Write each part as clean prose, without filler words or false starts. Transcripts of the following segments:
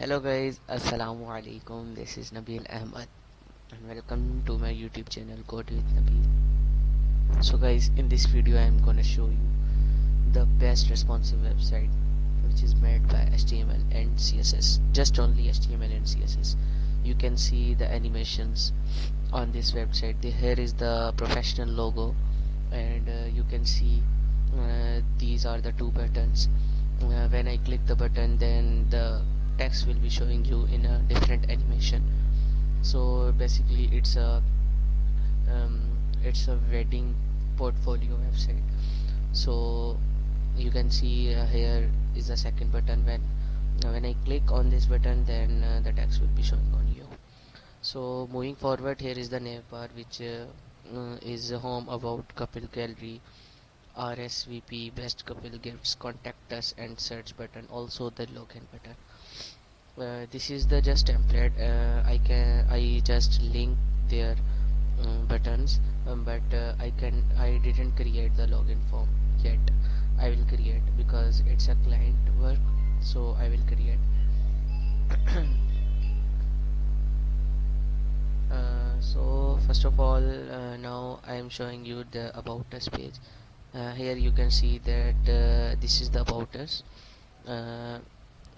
Hello guys, Assalamu alaikum. This is Nabeel Ahmad and welcome to my YouTube channel Code with Nabeel. So guys, in this video I am gonna show you the best responsive website which is made by HTML and CSS. Just only HTML and CSS. You can see the animations on this website. Here is the professional logo and you can see these are the two buttons. When I click the button, then the text will be showing you in a different animation. So basically um, it's a wedding portfolio website. So you can see here is the second button. When I click on this button, then the text will be showing on you. So moving forward, here is the navbar, which is home, about, couple gallery, RSVP, best couple gifts, contact us, and search button, also the login button. This is the just template. I just link their buttons, but I didn't create the login form yet. I will create because it's a client work, so I will create. So first of all, now I am showing you the about us page. Here you can see that this is the about us. uh,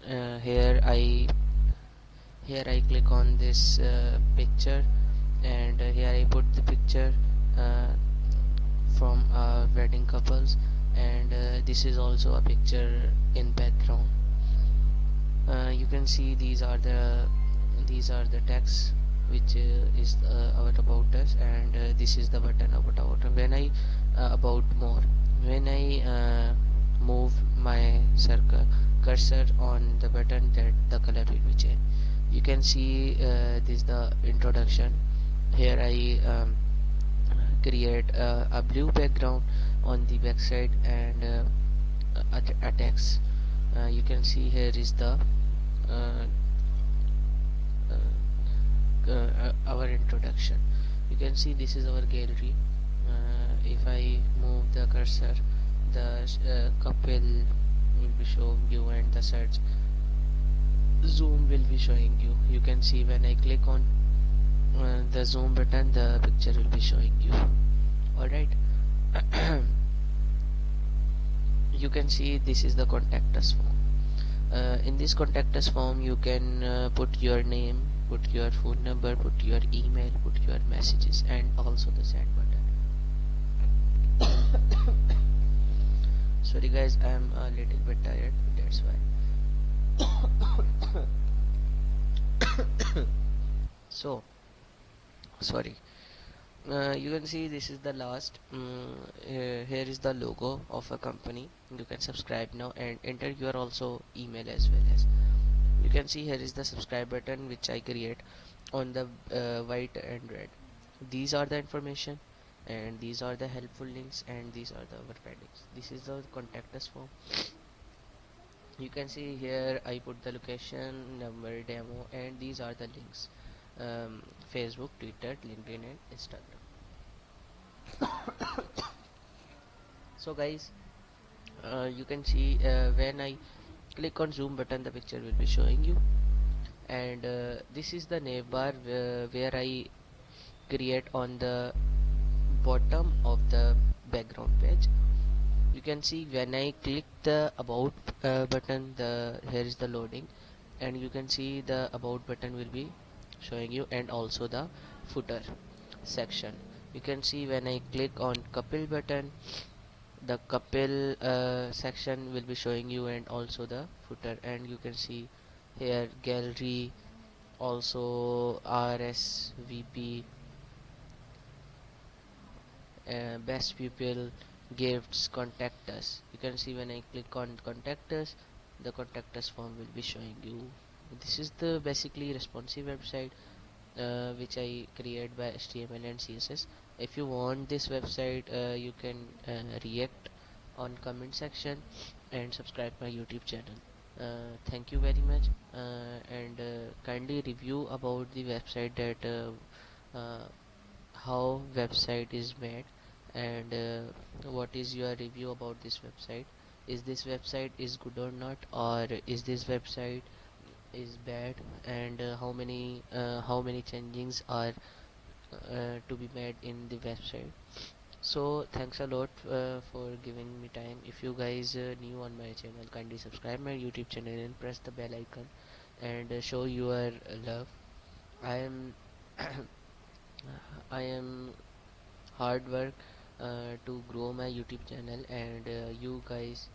uh, here I here I click on this picture, and here I put the picture uh, from wedding couples, and this is also a picture in background. You can see these are the text which is our about us, and this is the button about when I about more. When I move my circle cursor on the button, that the color will be changed. You can see this is the introduction. Here I create a blue background on the back side, and a text. You can see here is the uh, our introduction. You can see this is our gallery. If I move the cursor, the couple will be showing you, and the search zoom will be showing you. You can see when I click on the zoom button, the picture will be showing you. Alright. You can see this is the contact us form. In this contact us form, you can put your name, put your phone number, put your email, put your messages, and also the send button. Sorry guys, I am a little bit tired, that's why. So sorry. You can see this is the last. Here is the logo of a company. You can subscribe now and enter your also email as well. As you can see, here is the subscribe button which I create on the white and red. These are the information, and these are the helpful links, and these are the our paddings. This is the contact us form. You can see here I put the location, number, demo, and these are the links. Facebook, Twitter, LinkedIn, and Instagram. So guys, you can see when I click on zoom button, the picture will be showing you, and this is the navbar where I create on the bottom of the background page. You can see when I click the about button, the here is the loading, and you can see the about button will be showing you, and also the footer section. You can see when I click on couple button, the couple section will be showing you, and also the footer. And you can see here gallery, also RSVP, best people, gifts, contact us. You can see when I click on contact us, the contact us form will be showing you. This is the basically responsive website which I create by HTML and CSS. If you want this website, you can react on comment section and subscribe my YouTube channel. Thank you very much, and kindly review about the website, that how website is made, and what is your review about this website. Is this website is good or not, or is this website is bad, and how many changes are to be made in the website. So thanks a lot for giving me time. If you guys new on my channel, kindly subscribe my YouTube channel and press the bell icon, and show your love. I am I am hard work to grow my YouTube channel, and you guys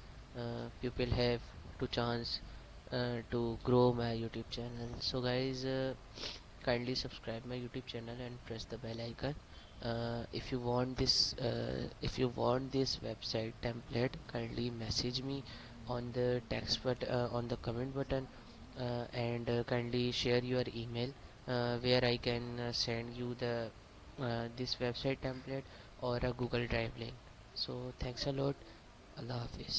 people have to chance to grow my YouTube channel. So guys, kindly subscribe my YouTube channel and press the bell icon. If you want this website template, kindly message me on the on the comment button, and kindly share your email where I can send you the this website template or a Google Drive link. So thanks a lot. Allah Hafiz.